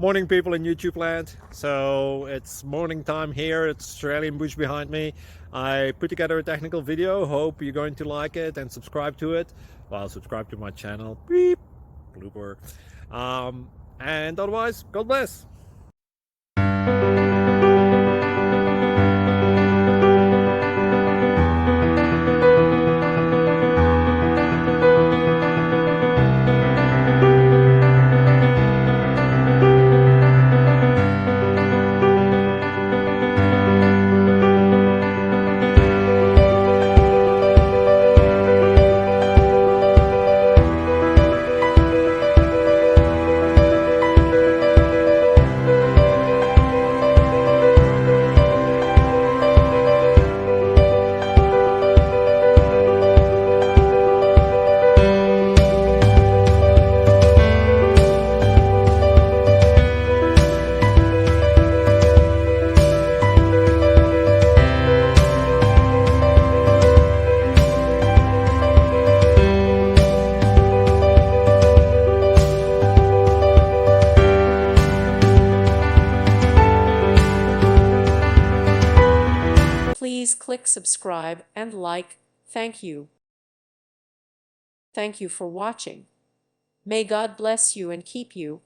Morning, people in YouTube land. So it's morning time here. It's Australian bush behind me. I put together a technical video. Hope you're going to like it and subscribe to it. Well, subscribe to my channel. Beep. Blooper. And otherwise, God bless. Please click subscribe and like. Thank you. Thank you for watching. May God bless you and keep you.